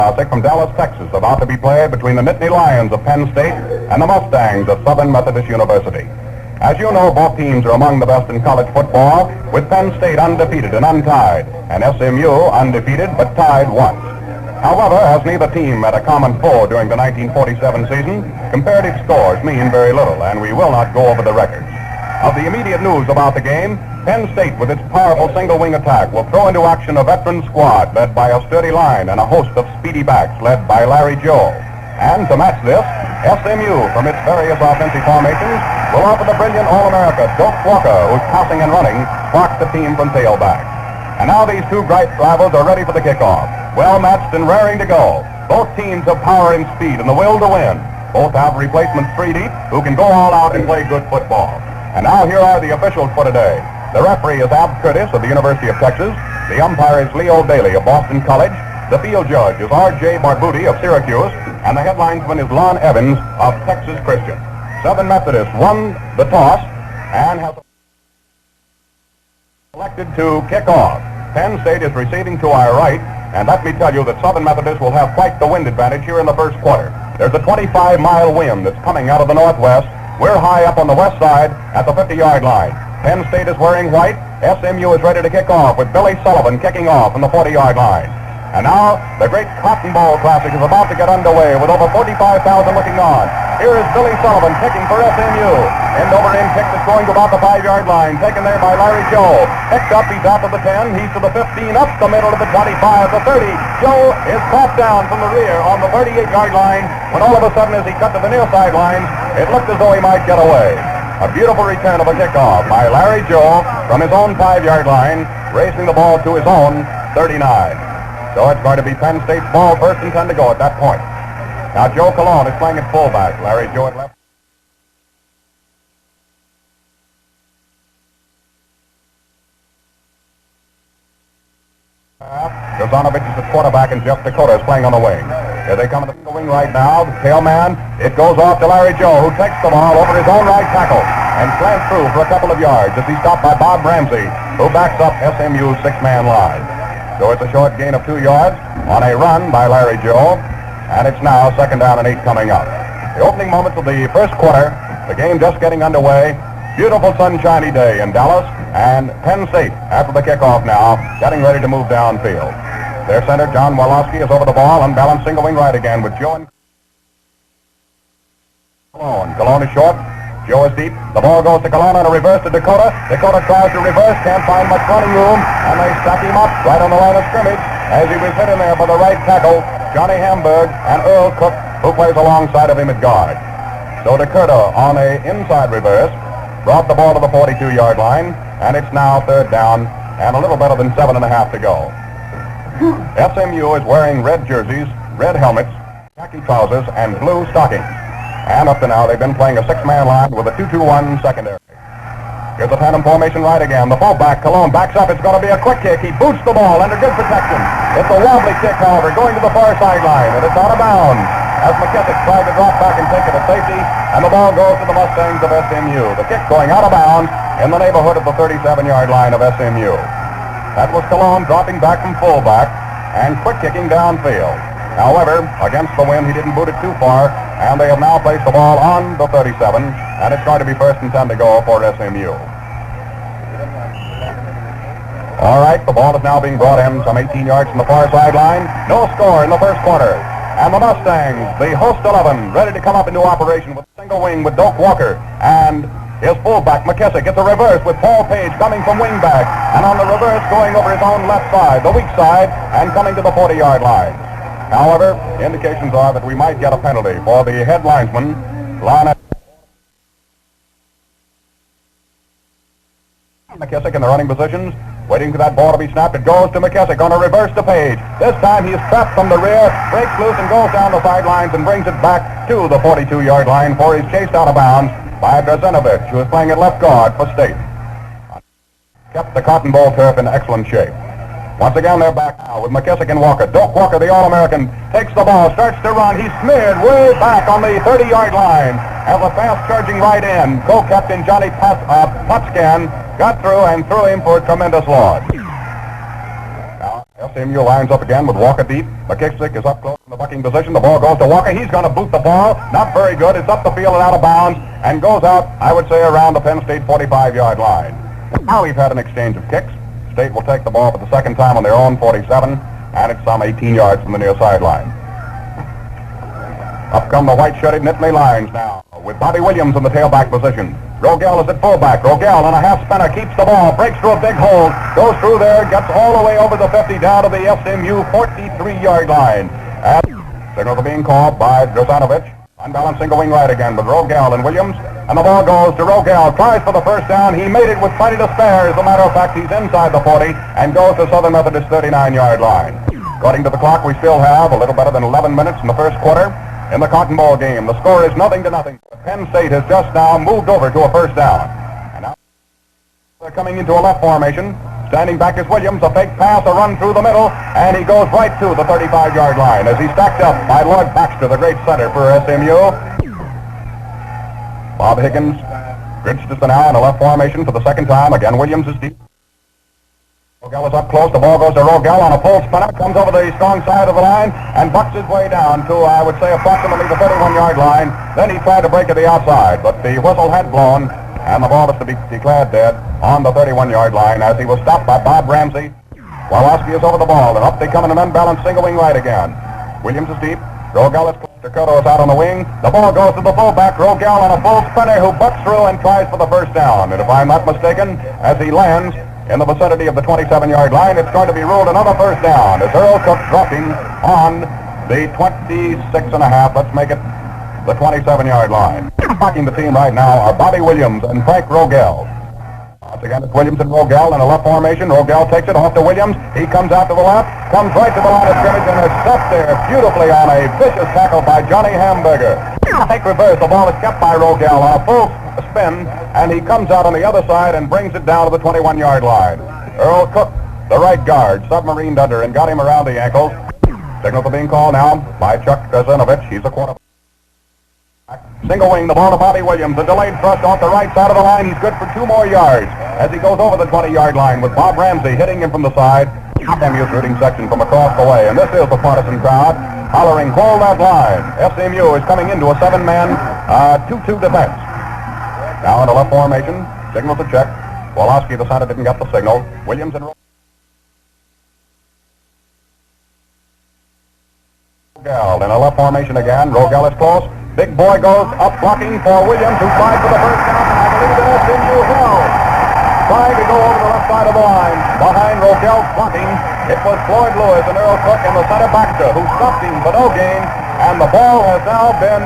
From Dallas, Texas, about to be played between the Nittany Lions of Penn State and the Mustangs of Southern Methodist University. As you know, both teams are among the best in college football, with Penn State undefeated and untied, and SMU undefeated but tied once. However, as neither team met a common foe during the 1947 season, comparative scores mean very little, and we will not go over the records. Of the immediate news about the game, Penn State, with its powerful single-wing attack, will throw into action a veteran squad led by a sturdy line and a host of speedy backs led by Larry Joe. And to match this, SMU, from its various offensive formations, will offer the brilliant All-America Doak Walker, whose passing and running sparked the team from tailback. And now these two great rivals are ready for the kickoff, well-matched and raring to go. Both teams have power and speed and the will to win. Both have replacements 3 deep who can go all out and play good football. And now here are the officials for today. The referee is Ab Curtis of the University of Texas. The umpire is Leo Daly of Boston College. The field judge is R.J. Barbuti of Syracuse. And the headlinesman is Lon Evans of Texas Christian. Southern Methodist won the toss and has elected to kick off. Penn State is receiving to our right, and let me tell you that Southern Methodist will have quite the wind advantage here in the first quarter. There's a 25-mile wind that's coming out of the northwest. We're high up on the west side at the 50-yard line. Penn State is wearing white. SMU is ready to kick off with Billy Sullivan kicking off on the 40-yard line. And now, the great Cotton Bowl Classic is about to get underway with over 45,000 looking on. Here is Billy Sullivan kicking for SMU. End-over-end kick that's going to about the 5-yard line, taken there by Larry Joe. Picked up, he's out to the 10, he's to the 15, up the middle of the 25, the 30. Joe is caught down from the rear on the 38-yard line, when all of a sudden as he cut to the near sidelines, it looked as though he might get away. A beautiful return of a kickoff by Larry Joe from his own 5-yard line, racing the ball to his own 39. So it's going to be Penn State's ball, first and 10 to go at that point. Now Joe Colon is playing at fullback. Larry Joe at left. Gazanovich is at quarterback and Jeff Dakota is playing on the wing. Here they come in the wing right now. The tail man, it goes off to Larry Joe, who takes the ball over his own right tackle and slants through for a couple of yards as he's stopped by Bob Ramsey, who backs up SMU's 6-man line. So it's a short gain of 2 yards on a run by Larry Joe, and it's now 2nd down and 8 coming up. The opening moments of the first quarter, the game just getting underway. Beautiful sunshiny day in Dallas, and Penn State, after the kickoff now, getting ready to move downfield. Their center, John Walowski, is over the ball, unbalanced single wing right again with Joe and Colon. Colon is short. Joe is deep. The ball goes to Colon on a reverse to Dakota. Dakota tries to reverse, can't find much running room, and they stack him up right on the line of scrimmage as he was hit in there by the right tackle, Johnny Hamburg, and Earl Cook, who plays alongside of him at guard. So Dakota on a inside reverse brought the ball to the 42-yard line, and it's now 3rd down and a little better than 7.5 to go. SMU is wearing red jerseys, red helmets, khaki trousers, and blue stockings. And up to now, they've been playing a 6-man line with a 2-2-1 secondary. Here's the tandem formation right again. The fullback, Colon, backs up. It's going to be a quick kick. He boots the ball under good protection. It's a wobbly kick, however, going to the far sideline, and it's out of bounds as McKissick tried to drop back and take it at safety, and the ball goes to the Mustangs of SMU. The kick going out of bounds in the neighborhood of the 37-yard line of SMU. That was Colon dropping back from fullback and quick kicking downfield. However, against the wind, he didn't boot it too far, and they have now placed the ball on the 37, and it's going to be 1st and 10 to go for SMU. All right, the ball is now being brought in some 18 yards from the far sideline. No score in the first quarter. And the Mustangs, the host 11, ready to come up into operation with a single wing with Doak Walker. And his fullback, McKissick, gets a reverse with Paul Page coming from wingback. And on the reverse, going over his own left side, the weak side, and coming to the 40-yard line. However, indications are that we might get a penalty for the head linesman, Lon McKissick in the running positions, waiting for that ball to be snapped. It goes to McKissick on a reverse to Page. This time he's trapped from the rear, breaks loose and goes down the sidelines and brings it back to the 42-yard line for he's chased out of bounds by Gazanovich, who is playing at left guard for State. Kept the Cotton Bowl turf in excellent shape. Once again, they're back now with McKissick and Walker. Doak Walker, the All-American, takes the ball, starts to run. He's smeared way back on the 30-yard line. As a fast-charging right end, co-captain Johnny Potscan got through and threw him for a tremendous loss. Now, SMU lines up again with Walker deep. McKissick is up close in the bucking position. The ball goes to Walker. He's going to boot the ball. Not very good. It's up the field and out of bounds and goes out, I would say, around the Penn State 45-yard line. Now we've had an exchange of kicks. State will take the ball for the second time on their own 47, and it's some 18 yards from the near sideline. Up come the white-shirted Nittany Lions now, with Bobby Williams in the tailback position. Rogel is at fullback. Rogel on a half-spinner keeps the ball, breaks through a big hole, goes through there, gets all the way over the 50 down to the SMU 43-yard line. And signals are being called by Drosanovich. Unbalanced single wing right again with Rogel and Williams. And the ball goes to Rogel, tries for the first down. He made it with plenty to spare. As a matter of fact, he's inside the 40 and goes to Southern Methodist 39-yard line. According to the clock, we still have a little better than 11 minutes in the first quarter. In the Cotton Bowl game, the score is 0-0. Penn State has just now moved over to a first down. And now they're coming into a left formation. Standing back is Williams, a fake pass, a run through the middle, and he goes right to the 35-yard line as he's stacked up by Lloyd Baxter, the great center for SMU. Bob Higgins grids to now in a left formation for the second time. Again, Williams is deep. Rogel is up close. The ball goes to Rogel on a full spinner, comes over the strong side of the line and bucks his way down to, I would say, approximately the 31-yard line. Then he tried to break to the outside, but the whistle had blown, and the ball is to be declared dead on the 31-yard line as he was stopped by Bob Ramsey. Woloski is over the ball, and up they come in an unbalanced single wing right again. Williams is deep. Rogel is close. Dakota is out on the wing. The ball goes to the fullback. Rogel on a full spinner who bucks through and tries for the first down. And if I'm not mistaken, as he lands in the vicinity of the 27-yard line, it's going to be ruled another first down as Earl Cook dropping on the 26.5. Let's make it the 27-yard line. Blocking the team right now are Bobby Williams and Frank Rogel. Once again, it's Williams and Rogel in a left formation. Rogel takes it off to Williams. He comes out to the left, comes right to the line of scrimmage, and is stopped there beautifully on a vicious tackle by Johnny Hamburger. Take reverse. The ball is kept by Rogel on a full spin, and he comes out on the other side and brings it down to the 21-yard line. Earl Cook, the right guard, submarined under and got him around the ankles. Signals are being called now by Chuck Drosanovich. He's a quarterback. Single wing, the ball to Bobby Williams. A delayed thrust off the right side of the line. He's good for 2 more yards as he goes over the 20-yard line with Bob Ramsey hitting him from the side. SMU's rooting section from across the way. And this is the partisan crowd hollering, hold that line. SMU is coming into a 7-man 2-2 defense. Now in a left formation. Signal to check. Woloski, the center, didn't get the signal. Williams and Rogel in a left formation again. Rogel is close. Big boy goes up blocking for Williams, who tried for the first down, and I believe that SMU held. Trying to go over the left side of the line. Behind Rogel's blocking, it was Floyd Lewis and Earl Cook and the center Baxter, who stopped him for no gain, and the ball has now been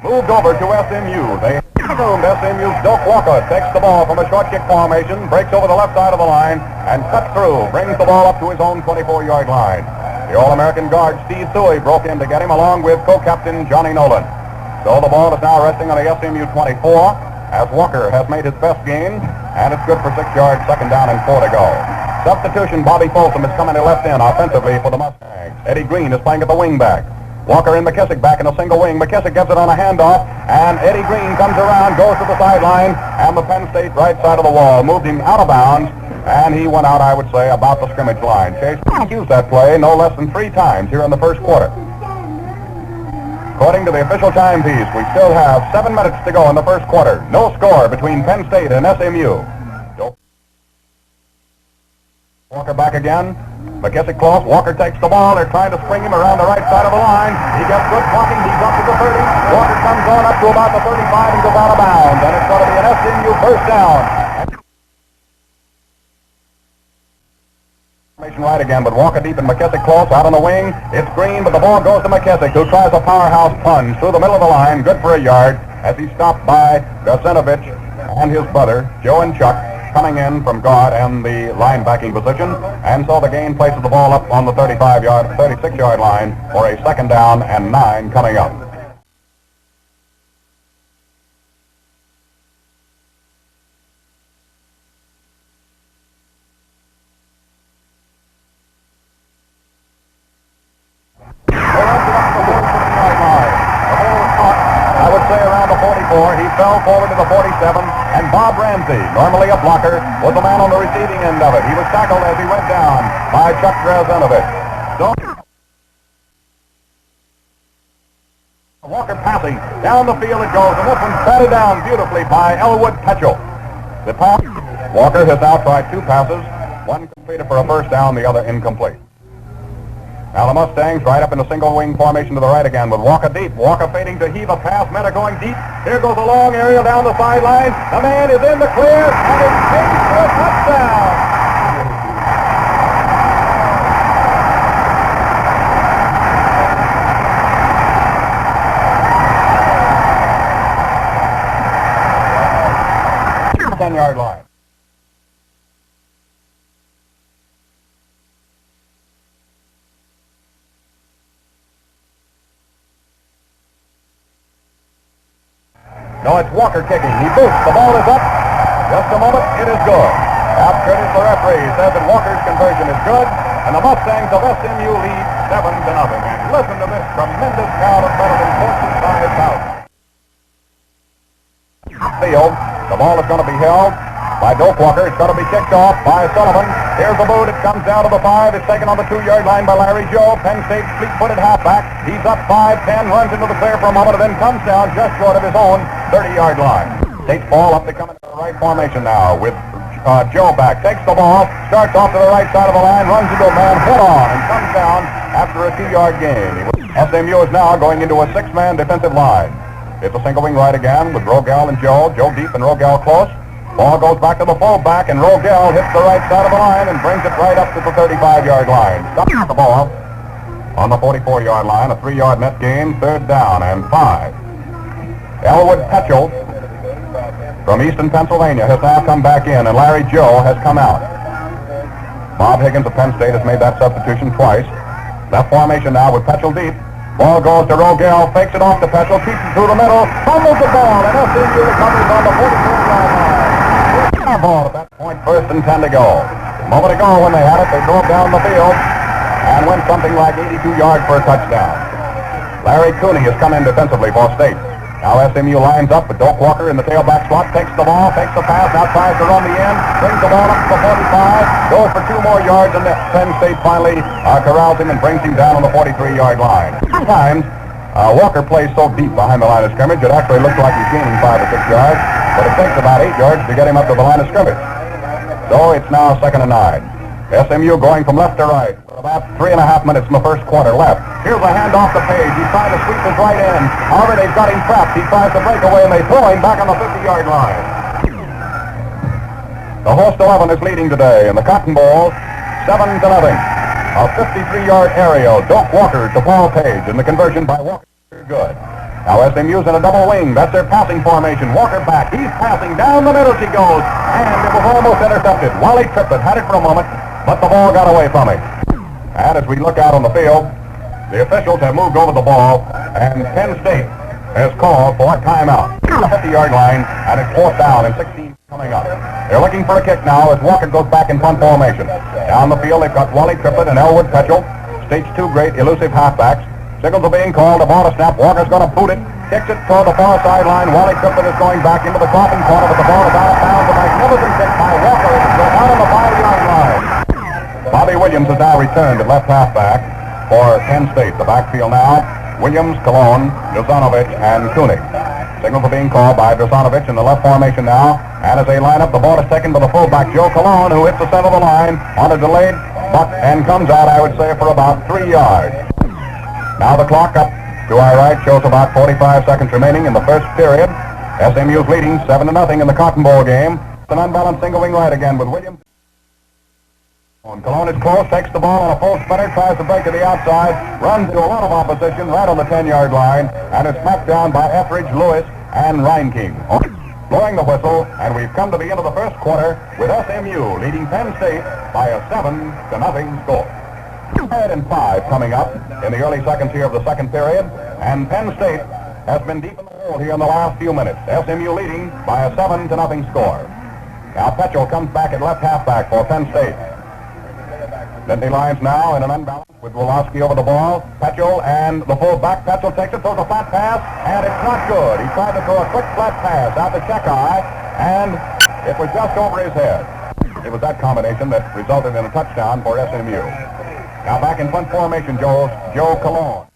moved over to SMU. They assumed SMU's Doak Walker takes the ball from a short kick formation, breaks over the left side of the line, and cuts through, brings the ball up to his own 24-yard line. The All-American guard, Steve Thuey, broke in to get him along with co-captain Johnny Nolan. So the ball is now resting on the SMU 24 as Walker has made his best gain, and it's good for 6 yards, second down and 4 to go. Substitution, Bobby Folsom is coming to left end offensively for the Mustangs. Eddie Green is playing at the wing back. Walker and McKissick back in a single wing. McKissick gets it on a handoff, and Eddie Green comes around, goes to the sideline, and the Penn State right side of the wall moved him out of bounds. And he went out, I would say, about the scrimmage line. Chase used that play no less than 3 times here in the first quarter. According to the official timepiece, we still have 7 minutes to go in the first quarter. No score between Penn State and SMU. Walker back again. McKissick close. Walker takes the ball. They're trying to spring him around the right side of the line. He gets good blocking. He's up to the 30. Walker comes on up to about the 35 and goes out of bounds. And it's going to be an SMU first down. Right again, but Walker deep and McKissick close out on the wing. It's Green, but the ball goes to McKissick, who tries a powerhouse plunge through the middle of the line, good for a yard, as he's stopped by Drosanovich and his brother, Joe and Chuck, coming in from guard and the linebacking position, and so the gain places the ball up on the 36-yard line for a second down and 9 coming up. He fell forward to the 47 And Bob Ramsey, normally a blocker, was the man on the receiving end of it. He was tackled as he went down by Chuck Drazenovich. So Walker passing. Down the field it goes, and this one's batted down beautifully by Elwood Petchel. The pass. Walker has now tried two passes. One completed for a first down, the other incomplete. Now the Mustangs right up in the single wing formation to the right again with Walker deep. Walker fading to heave a pass. Meta going deep. Here goes a long aerial down the sideline. The man is in the clear, and it's chased for a touchdown. The 10-yard line. No, it's Walker kicking. He boots. The ball is up. Just a moment. It is good. After it, the referee says that Walker's conversion is good, and the Mustangs of SMU lead 7-0. And listen to this tremendous crowd of veterans pushing by his house. Field. The ball is going to be held by Doak Walker. It's going to be kicked off by Sullivan. Here's the boot. It comes down to the 5. It's taken on the 2-yard line by Larry Joe. Penn State fleet-footed halfback. He's up 5-10, runs into the clear for a moment, and then comes down just short of his own 30-yard line. State's ball up to come into the right formation now with Joe back. Takes the ball, starts off to the right side of the line, runs into a man head-on, and comes down after a 2-yard gain. SMU is now going into a 6-man defensive line. It's a single wing right again with Rogel and Joe. Joe deep and Rogel close. Ball goes back to the fullback, and Rogel hits the right side of the line and brings it right up to the 35-yard line. Stops the ball on the 44-yard line. A 3-yard net gain, 3rd down and 5. Elwood Petchel from Easton, Pennsylvania has now come back in, and Larry Joe has come out. Bob Higgins of Penn State has made that substitution twice. Left formation now with Petchel deep. Ball goes to Rogel, fakes it off to Petchel, keeps it through the middle, fumbles the ball, and SMU recovers on the 44-yard line. Ball at that point, 1st and 10 to go. A moment ago when they had it, they drove down the field and went something like 82 yards for a touchdown. Larry Cooney has come in defensively for State. Now SMU lines up with Doak Walker in the tailback slot, takes the ball, takes the pass, now tries to run the end, brings the ball up to the 45, goes for 2 more yards, and Penn State finally corrals him and brings him down on the 43-yard line. Sometimes Walker plays so deep behind the line of scrimmage, it actually looks like he's gaining 5 or 6 yards, but it takes about 8 yards to get him up to the line of scrimmage. So it's now 2nd and 9. SMU going from left to right. About 3.5 minutes in the first quarter left. Here's a handoff to Page. He's trying to sweep his right end. However, they've got him trapped. He tries to break away, and they throw him back on the 50-yard line. The host 11 is leading today in the Cotton Bowl, 7-0. A 53-yard aerial. Doak Walker to Paul Page, and the conversion by Walker good. Now SMU's in a double wing. That's their passing formation. Walker back. He's passing. Down the middle she goes. And it was almost intercepted. Wally Trippett had it for a moment, but the ball got away from him. And as we look out on the field, the officials have moved over the ball, and Penn State has called for a timeout. The 50-yard line, and it's 4th down and 16 coming up. They're looking for a kick now as Walker goes back in punt formation. Down the field, they've got Wally Trippett and Elwood Petchel, State's 2 great elusive halfbacks. Signals are being called. The ball to snap. Walker's going to boot it. Kicks it toward the far sideline. Wally Trippett is going back into the coffin corner, but the ball is out of bounds. A magnificent kick by Walker. It's out on the 5-yard line. Bobby Williams has now returned at left halfback for Penn State. The backfield now, Williams, Cologne, Drazenovich, and Cooney. Signals are being called by Drazenovich in the left formation now. And as they line up, the ball is taken by the fullback, Joe Cologne, who hits the center of the line on a delayed buck and comes out, I would say, for about 3 yards. Now the clock up to our right shows about 45 seconds remaining in the first period. SMU's leading 7-0 in the Cotton Bowl game. It's an unbalanced single wing right again with Williams. Cologne is close, takes the ball on a full spinner, tries to break to the outside, runs into a lot of opposition right on the 10-yard line, and is smacked down by Etheridge, Lewis, and Reinking. Blowing the whistle, and we've come to the end of the first quarter with SMU leading Penn State by a 7-0 score. 3rd and 5 coming up in the early seconds here of the second period, and Penn State has been deep in the hole here in the last few minutes. SMU leading by a 7-0 score. Now Petchel comes back at left halfback for Penn State. Lindy lines now in an unbalance with Wolowski over the ball. Petchel and the fullback. Petchel takes it, throws a flat pass, and it's not good. He tried to throw a quick flat pass out to Checkeye, and it was just over his head. It was that combination that resulted in a touchdown for SMU. Now back in punt formation, Joe Cologne.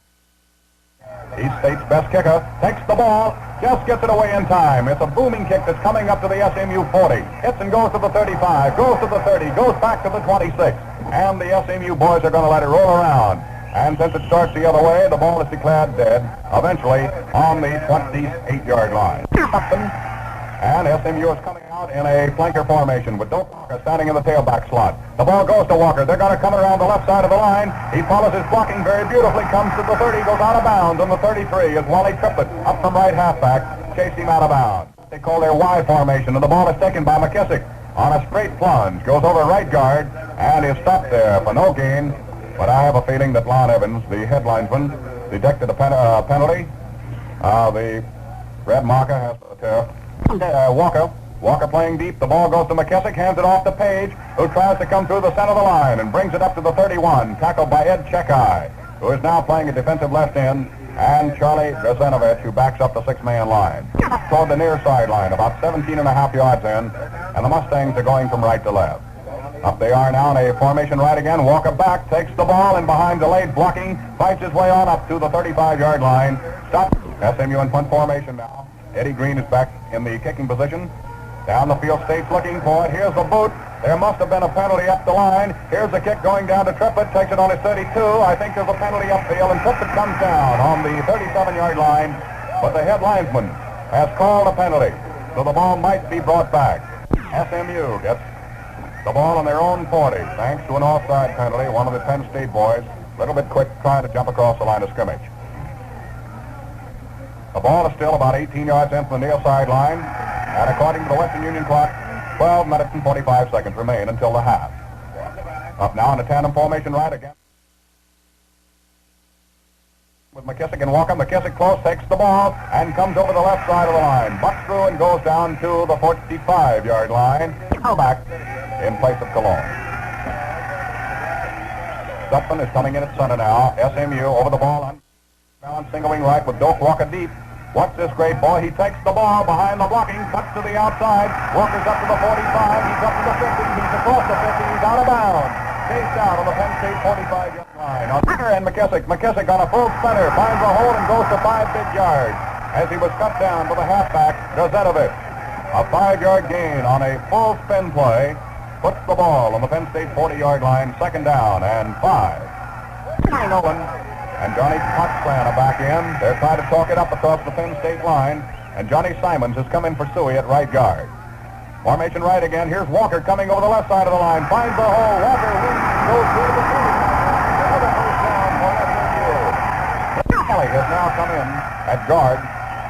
East State's best kicker takes the ball, just gets it away in time. It's a booming kick that's coming up to the SMU 40. Hits and goes to the 35, goes to the 30, goes back to the 26. And the SMU boys are going to let it roll around. And since it starts the other way, the ball is declared dead, eventually on the 28-yard line. And SMU is coming out in a flanker formation with Doak Walker standing in the tailback slot. The ball goes to Walker. They're going to come around the left side of the line. He follows his blocking very beautifully, comes to the 30, goes out of bounds. On the 33 is Wally Triplett up from right halfback, chased him out of bounds. They call their Y formation, and the ball is taken by McKissick on a straight plunge, goes over right guard, and is stopped there for no gain. But I have a feeling that Lon Evans, the head linesman, detected a penalty. The red marker has the turf. Walker playing deep. The ball goes to McKissick, hands it off to Page, who tries to come through the center of the line and brings it up to the 31, tackled by Ed Checkeye, who is now playing a defensive left end, and Charlie Gazenovich, who backs up the six-man line. Toward the near sideline, about 17.5 yards in, and the Mustangs are going from right to left. Up they are now in a formation right again. Walker back, takes the ball, and behind delayed blocking, fights his way on up to the 35-yard line. Stop. SMU in punt formation now. Eddie Green is back in the kicking position. Down the field, State's looking for it. Here's the boot. There must have been a penalty up the line. Here's the kick going down to Triplett. Takes it on his 32. I think there's a penalty upfield, and Triplett comes down on the 37-yard line. But the head linesman has called a penalty, so the ball might be brought back. SMU gets the ball on their own 40, thanks to an offside penalty. One of the Penn State boys, a little bit quick, trying to jump across the line of scrimmage. The ball is still about 18 yards in from the near sideline, and according to the Western Union clock, 12 minutes and 45 seconds remain until the half. Up now in a tandem formation right again with McKissick and Walker. McKissick close, takes the ball, and comes over the left side of the line. Bucks through and goes down to the 45-yard line. Back in place of Cologne. Sutphin is coming in at center now. SMU over the ball on single wing right with Doak Walker deep. Watch this great boy. He takes the ball behind the blocking, cuts to the outside. Walker's up to the 45. He's up to the 50. He's across the 50. He's out of bounds. Chased out on the Penn State 45-yard line. And McKissick on a full spinner finds a hole and goes to 5 big yards as he was cut down by the halfback, Gazenovich. A 5-yard gain on a full spin play puts the ball on the Penn State 40-yard line, second down and 5. Nolan and Johnny Coxlan are back in. They're trying to talk it up across the Penn State line, and Johnny Simons has come in for Suey at right guard. Formation right again. Here's Walker coming over the left side of the line, finds the hole. Walker wins, goes through the 30. Another first down for SMU. Kelly has now come in at guard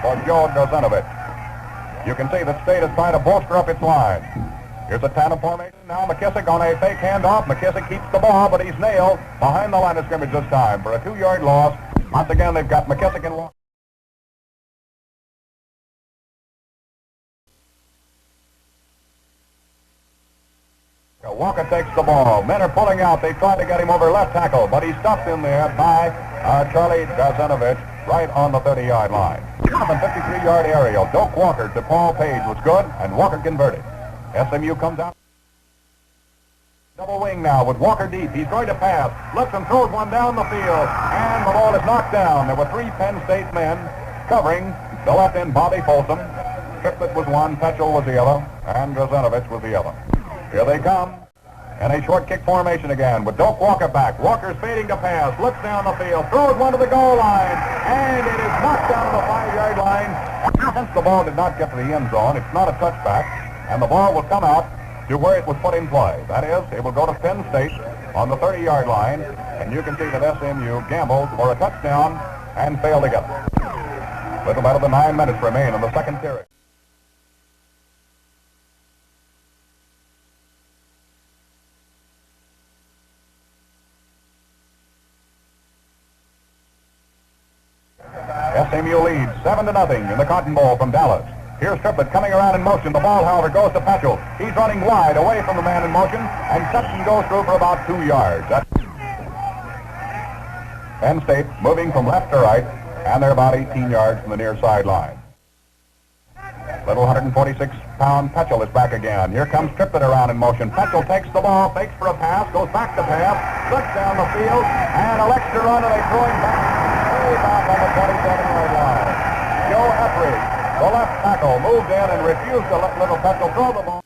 for Joe Gazenovich. You can see that State is trying to bolster up its line. Here's a tandem formation. Now McKissick on a fake handoff. McKissick keeps the ball, but he's nailed behind the line of scrimmage this time for a 2-yard loss. Once again, they've got McKissick and Walker. Walker takes the ball. Men are pulling out. They try to get him over left tackle, but he's stopped in there by Charlie Gazenovich right on the 30-yard line. A 53-yard aerial. Doak Walker to Paul Page was good, and Walker converted. SMU comes out. Double wing now with Walker deep. He's going to pass. Looks and throws one down the field, and the ball is knocked down. There were 3 Penn State men covering the left end. Bobby Folsom. Triplett was one, Petchel was the other, and Gazenovich was the other. Here they come. And a short kick formation again with Doak Walker back. Walker's fading to pass, looks down the field, throws one to the goal line, and it is knocked down to the 5-yard line. Since the ball did not get to the end zone, it's not a touchback, and the ball will come out to where it was put in play. That is, it will go to Penn State on the 30-yard line, and you can see that SMU gambled for a touchdown and failed to get it. Little better than 9 minutes remain in the second period. SMU leads 7-0 in the Cotton Bowl from Dallas. Here's Triplett coming around in motion. The ball, however, goes to Petchel. He's running wide away from the man in motion, and Sutton goes through for about 2 yards. Penn State moving from left to right, and they're about 18 yards from the near sideline. Little 146 pound Petchel is back again. Here comes Triplett around in motion. Petchel takes the ball, fakes for a pass, goes back to pass, looks down the field, and elects to run, and they throw him back way back on the 27-yard line. Joe Etheridge, the left tackle, moved in and refused to let little Petchel throw the ball,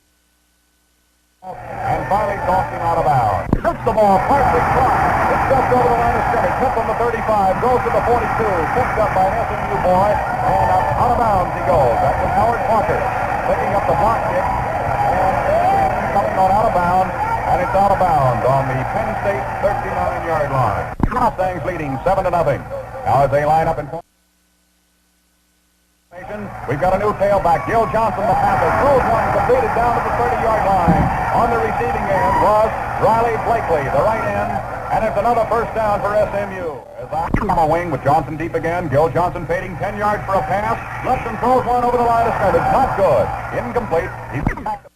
and finally tossed him out of bounds. Hits the ball, Parsons clock. It's just over the line of scrimmage. Hits on the 35, goes to the 42, picked up by an SMU boy, and out of bounds he goes. That was Howard Parker picking up the block kick, and coming on out of bounds, and it's out of bounds on the Penn State 39-yard line. Mustangs leading 7-0. Now as they line up in formation, we've got a new tailback. Gil Johnson, the passer, throws one, completed down to the 30-yard line. On the receiving end was Riley Blakely, the right end, and it's another first down for SMU. As I come a wing with Johnson deep again. Gil Johnson fading 10 yards for a pass. Left and throws one over the line of scrimmage. Not good. Incomplete. He's back to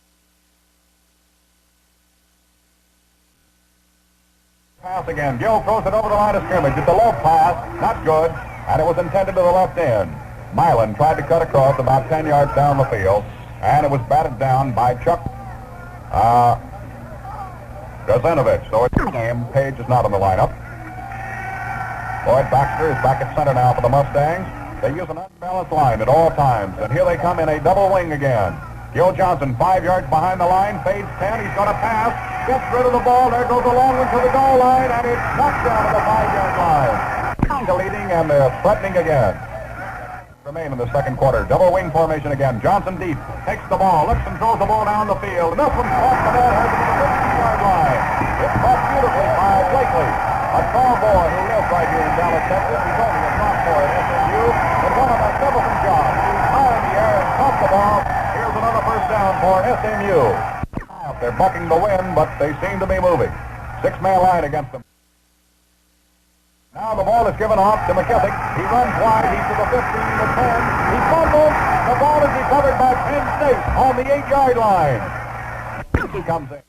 pass again. Gil throws it over the line of scrimmage. It's a low pass. Not good. And it was intended to the left end. Milan tried to cut across about 10 yards down the field, and it was batted down by Chuck Gazinovich. So it's game. Page is not on the lineup. Lloyd Baxter is back at center now for the Mustangs. They use an unbalanced line at all times, and here they come in a double wing again. Gil Johnson, 5 yards behind the line, fades 10. He's going to pass, gets rid of the ball. There goes a long one to the goal line, and it's knocked down to the 5-yard line. Leading, and they're threatening again. Remain in the second quarter. Double wing formation again. Johnson deep. Takes the ball. Looks and throws the ball down the field. Nothing caught the net. Has it to the 15-yard line. It's caught beautifully by Blakely, a tall boy who lives right here in Dallas, Texas. He's only a sophomore at SMU, but one of a magnificent job. He's high in the air and caught the ball. Here's another first down for SMU. They're bucking the wind, but they seem to be moving. 6-man line against them. Now the ball is given off to McKissick. He runs wide. He's to the 15, the 10. He fumbles. The ball is recovered by Penn State on the 8-yard line. He comes in.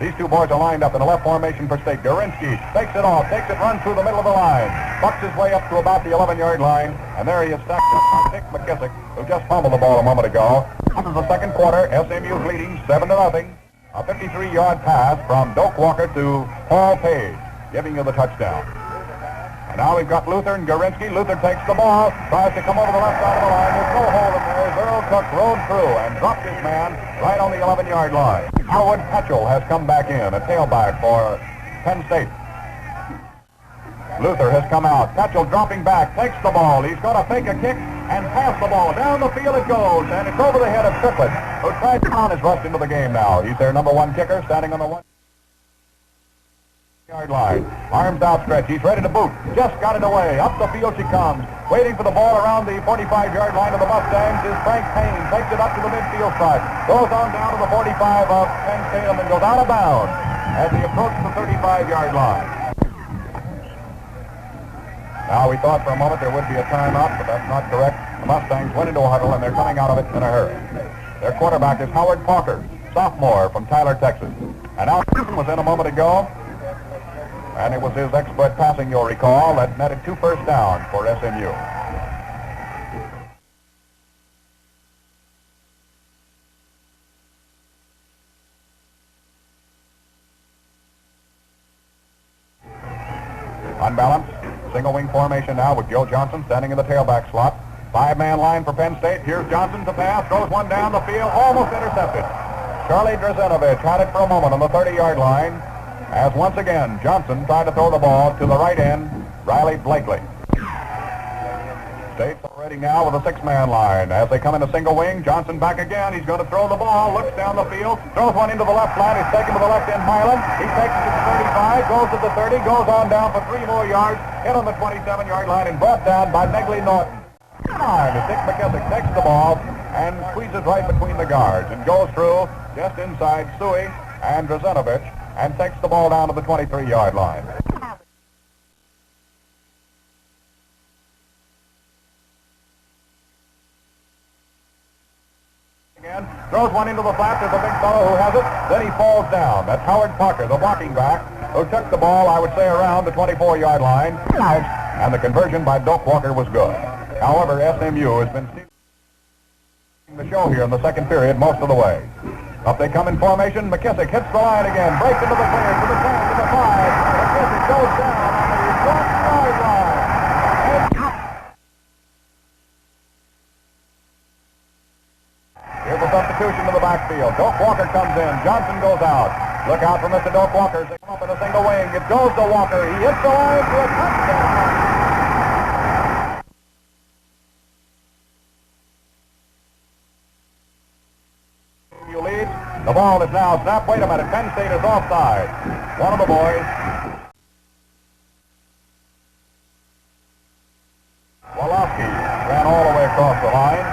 These two boys are lined up in a left formation for State. Gorinsky takes it off, takes it, runs through the middle of the line, bucks his way up to about the 11-yard line, and there he is stacked with Nick McKissick, who just fumbled the ball a moment ago. This is the second quarter. SMU's leading 7-0. A 53-yard pass from Doak Walker to Paul Page, giving you the touchdown. And now we've got Luther and Gorinsky. Luther takes the ball, tries to come over the left side of the line. There's no hole in there. Earl Cook rode through and dropped his man right on the 11-yard line. Howard Petchel has come back in, a tailback for Penn State. Luther has come out. Petchel dropping back, takes the ball. He's going to fake a kick and pass the ball. Down the field it goes, and it's over the head of Triplett, who tries to count his rushed into the game now. He's their number one kicker, standing on the 1-yard line. Arms outstretched. He's ready to boot. Just got it away. Up the field she comes. Waiting for the ball around the 45-yard line of the Mustangs is Frank Payne. Takes it up to the midfield side. Goes on down to the 45 of Penn State and then goes out of bounds as he approaches the 35-yard line. Now, we thought for a moment there would be a timeout, but that's not correct. The Mustangs went into a huddle, and they're coming out of it in a hurry. Their quarterback is Howard Parker, sophomore from Tyler, Texas. And Al was in a moment ago, and it was his expert passing, you'll recall, that netted 2 first downs for SMU. Unbalanced. Single wing formation now with Joe Johnson standing in the tailback slot. 5-man line for Penn State. Here's Johnson to pass. Throws one down the field. Almost intercepted. Charlie Drazenovich had it for a moment on the 30-yard line as once again Johnson tried to throw the ball to the right end, Riley Blakely. State's already now with a 6-man line. As they come in a single wing, Johnson back again. He's going to throw the ball, looks down the field, throws one into the left line. He's taken to the left end, Milan. He takes it to the 35, goes to the 30, goes on down for 3 more yards, hit on the 27-yard line and brought down by Negley Norton. Dick McKissick takes the ball and squeezes right between the guards and goes through just inside Suey and Drazenovich and takes the ball down to the 23-yard line. Again, throws one into the flat. There's a big fellow who has it. Then he falls down. That's Howard Parker, the blocking back, who took the ball, I would say, around the 24-yard line. And the conversion by Doak Walker was good. However, SMU has been stealing the show here in the second period most of the way. Up they come in formation. McKissick hits the line again, breaks into the clear, to the 10, to the 5. McKissick goes down on the 1-yard line. Here's a substitution to the backfield. Doak Walker comes in. Johnson goes out. Look out for Mr. Doak Walker. They come up in a single wing. It goes to Walker. He hits the line for a touchdown. You lead. The ball is now snapped. Wait a minute. Penn State is offside. One of the boys. Wolofsky ran all the way across the line.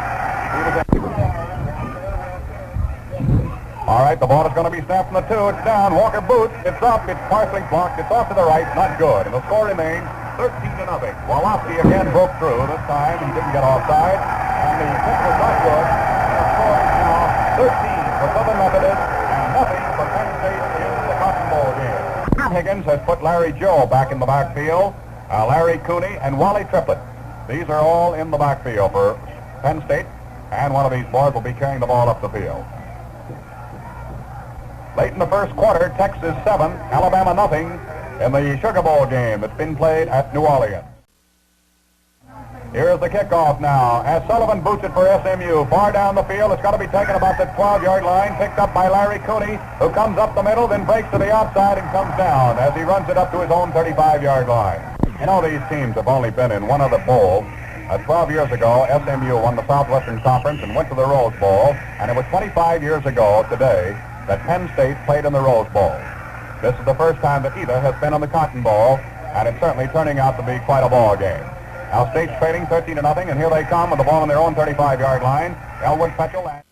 All right, the ball is going to be snapped from the 2. It's down. Walker boots. It's up. It's partially blocked. It's off to the right. Not good. And the score remains 13-0. Wolofsky again broke through. This time he didn't get offside. And the kick was not good. And the score is now 13 for Southern Methodist and nothing for Penn State in the Cotton Bowl game. Higgins has put Larry Joe back in the backfield. Larry Cooney and Wally Triplett. These are all in the backfield for Penn State. And one of these boys will be carrying the ball up the field. Late in the first quarter, Texas 7, Alabama nothing in the Sugar Bowl game that's been played at New Orleans. Here's the kickoff now as Sullivan boots it for SMU. Far down the field, it's got to be taken about the 12-yard line, picked up by Larry Cooney, who comes up the middle, then breaks to the outside and comes down as he runs it up to his own 35-yard line. You know, these teams have only been in one other bowl. 12 years ago, SMU won the Southwestern Conference and went to the Rose Bowl, and it was 25 years ago today that Penn State played in the Rose Bowl. This is the first time that either has been in the Cotton Bowl, and it's certainly turning out to be quite a ball game. Now State's trailing 13-0, and here they come with the ball on their own 35-yard line. Elwood Petchel and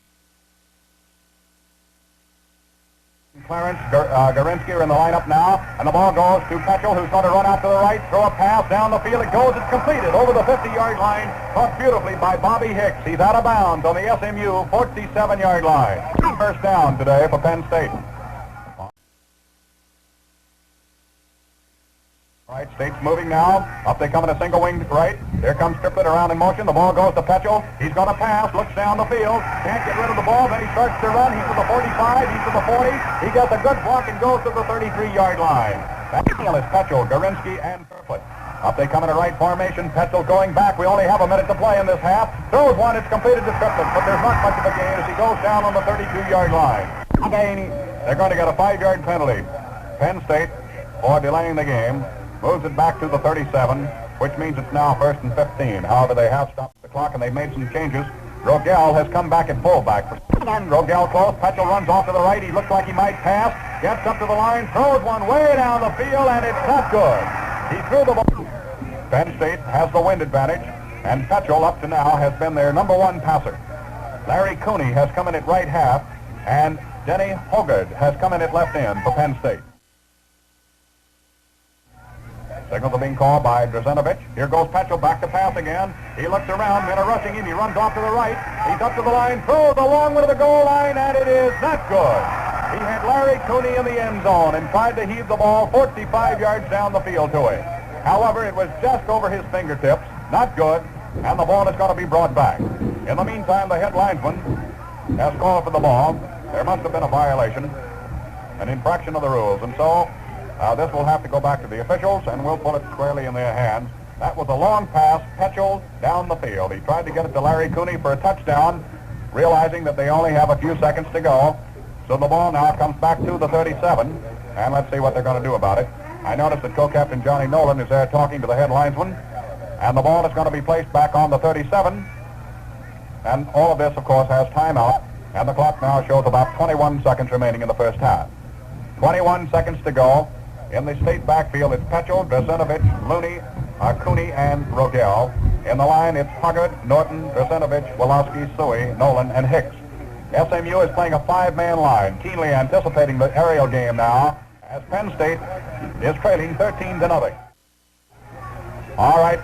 Clarence Garinsky are in the lineup now, and the ball goes to Petchel, who's going to run out to the right, throw a pass down the field. It goes, it's completed over the 50-yard line, caught beautifully by Bobby Hicks. He's out of bounds on the SMU 47-yard line. First down today for Penn State. All right, State's moving now. Up they come in a single wing right. Here comes Triplett around in motion. The ball goes to Petchel. He's going to pass, looks down the field. Can't get rid of the ball. Then he starts to run. He's to the 45. He's to the 40. He gets a good block and goes to the 33-yard line. That is Petchel, Garinsky, and Triplett. Up they come in a right formation. Petchel going back. We only have a minute to play in this half. Throws one. It's completed to Triplett, but there's not much of a gain as he goes down on the 32-yard line. Again, they're going to get a 5-yard penalty. Penn State, for delaying the game, moves it back to the 37, which means it's now 1st and 15. However, they have stopped the clock and they've made some changes. Rogel has come back at fullback. Rogel close. Petchel runs off to the right. He looks like he might pass. Gets up to the line, throws one way down the field, and it's not good. He threw the ball. Penn State has the wind advantage, and Petchel up to now has been their number one passer. Larry Cooney has come in at right half, and Denny Hoggard has come in at left end for Penn State. Signals are being called by Drazenovich. Here goes Petchel back to pass again. He looks around, men are rushing him. He runs off to the right. He's up to the line, throws a long one to the goal line, and it is not good. He had Larry Cooney in the end zone and tried to heave the ball 45 yards down the field to him. However, it was just over his fingertips, not good, and the ball is going to be brought back. In the meantime, the head linesman has called for the ball. There must have been a violation, an infraction of the rules, and so this will have to go back to the officials, and we'll put it squarely in their hands. That was a long pass, Petchel down the field. He tried to get it to Larry Cooney for a touchdown, realizing that they only have a few seconds to go. So the ball now comes back to the 37, and let's see what they're going to do about it. I noticed that co-captain Johnny Nolan is there talking to the head linesman, and the ball is going to be placed back on the 37. And all of this, of course, has timeout, and the clock now shows about 21 seconds remaining in the first half. 21 seconds to go. In the state backfield, it's Petchel, Drazenovich, Looney, Cooney, and Rogel. In the line, it's Hoggard, Norton, Drazenovich, Wolofsky, Suey, Nolan, and Hicks. SMU is playing a 5-man line, keenly anticipating the aerial game now, as Penn State is trailing 13-0. All right,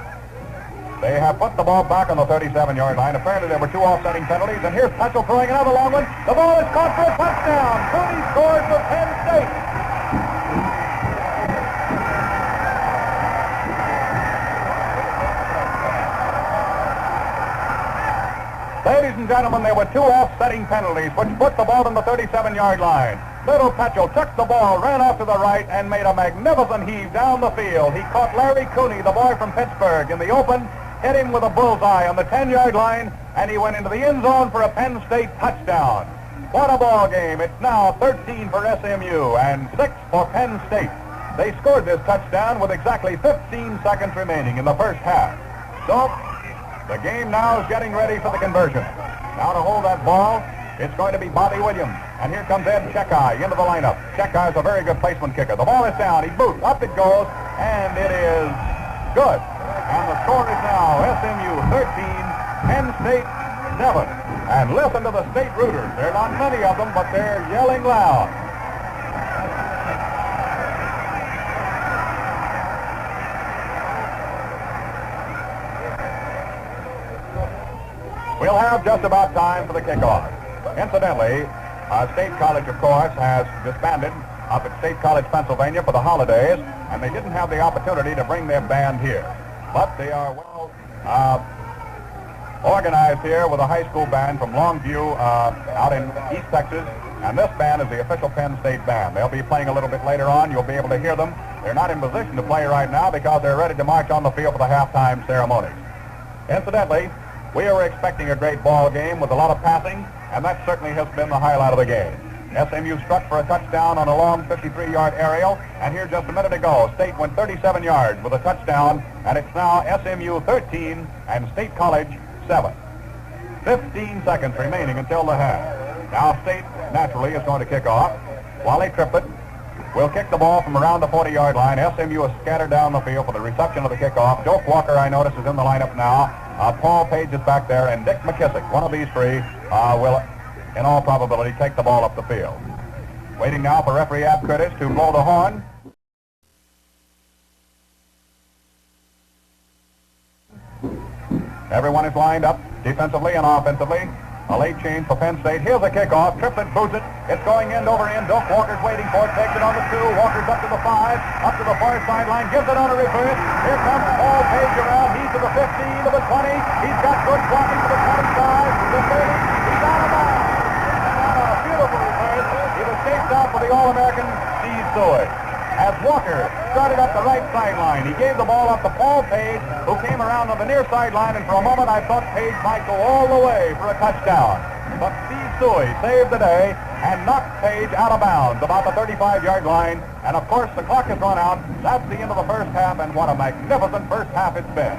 they have put the ball back on the 37-yard line. Apparently there were 2 offsetting penalties, and here's Petchel throwing another long one. The ball is caught for a touchdown. Cooney scores for Penn State. and gentlemen, there were two offsetting penalties which put the ball on the 37-yard line. Little Petchel took the ball, ran off to the right, and made a magnificent heave down the field. He caught Larry Cooney, the boy from Pittsburgh, in the open, hit him with a bullseye on the 10-yard line, and he went into the end zone for a Penn State touchdown. What a ball game. It's now 13 for SMU and 6 for Penn State. They scored this touchdown with exactly 15 seconds remaining in the first half. So, the game now is getting ready for the conversion. Now to hold that ball, it's going to be Bobby Williams. And here comes Ed Checkeye into the lineup. Checkeye is a very good placement kicker. The ball is down. He boots. Up it goes. And it is good. And the score is now SMU 13, Penn State 7. And listen to the state rooters. There are not many of them, but they're yelling loud. We'll have just about time for the kickoff. Incidentally, State College, of course, has disbanded up at State College, Pennsylvania for the holidays, and they didn't have the opportunity to bring their band here. But they are well organized here with a high school band from Longview out in East Texas, and this band is the official Penn State band. They'll be playing a little bit later on. You'll be able to hear them. They're not in position to play right now because they're ready to march on the field for the halftime ceremonies. Incidentally, we were expecting a great ball game with a lot of passing, and that certainly has been the highlight of the game. SMU struck for a touchdown on a long 53-yard aerial, and here just a minute ago, State went 37 yards with a touchdown, and it's now SMU 13 and State College 7. 15 seconds remaining until the half. Now State, naturally, is going to kick off. Wally Triplett will kick the ball from around the 40-yard line. SMU is scattered down the field for the reception of the kickoff. Joe Walker, I notice, is in the lineup now. Paul Page is back there, and Dick McKissick, one of these three, will, in all probability, take the ball up the field. Waiting now for referee Ab Curtis to blow the horn. Everyone is lined up, defensively and offensively. A late change for Penn State. Here's the kickoff. Triplett boots it. It's going end over end. Doak Walker's waiting for it. Takes it on the 2. Walker's up to the 5. Up to the far sideline. Gives it on a reverse. Here comes Paul Page around. He's to the 15, to the 20. He's got good blocking to the 25, the 30. He's out of bounds. And on a beautiful reverse, he was chased out for the All-American Steve Seward. As Walker started up the right sideline, he gave the ball up to Paul Page, who came around on the near sideline, and for a moment I thought Page might go all the way for a touchdown. But Steve Seward saved the day and knocked Page out of bounds about the 35-yard line. And of course, the clock has run out. That's the end of the first half, and what a magnificent first half it's been.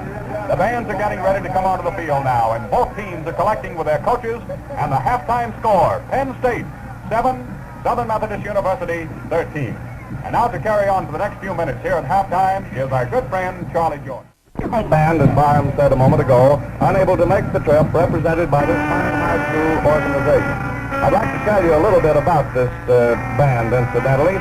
The bands are getting ready to come onto the field now, and both teams are collecting with their coaches, and the halftime score, Penn State 7, Southern Methodist University 13. And now to carry on for the next few minutes here at halftime is our good friend Charlie George. The band, as Byram said a moment ago, unable to make the trip, represented by this fine high school organization. I'd like to tell you a little bit about this band, incidentally.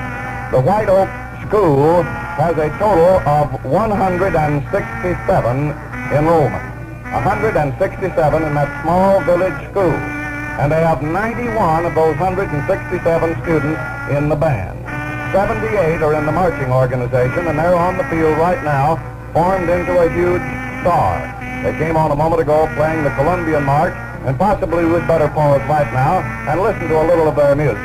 The White Oak School has a total of 167 enrollment. 167 in that small village school. And they have 91 of those 167 students in the band. 78 are in the marching organization, and they're on the field right now, formed into a huge star. They came on a moment ago playing the Columbian March, and possibly we'd better pause right now and listen to a little of their music.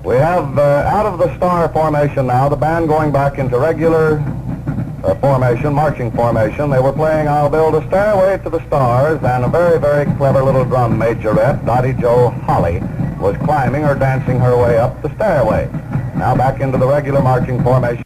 We have, out of the star formation now, the band going back into regular formation, marching formation. They were playing I'll Build a Stairway to the Stars, and a very, very clever little drum majorette, Dottie Jo Holly, was climbing or dancing her way up the stairway. Now back into the regular marching formation.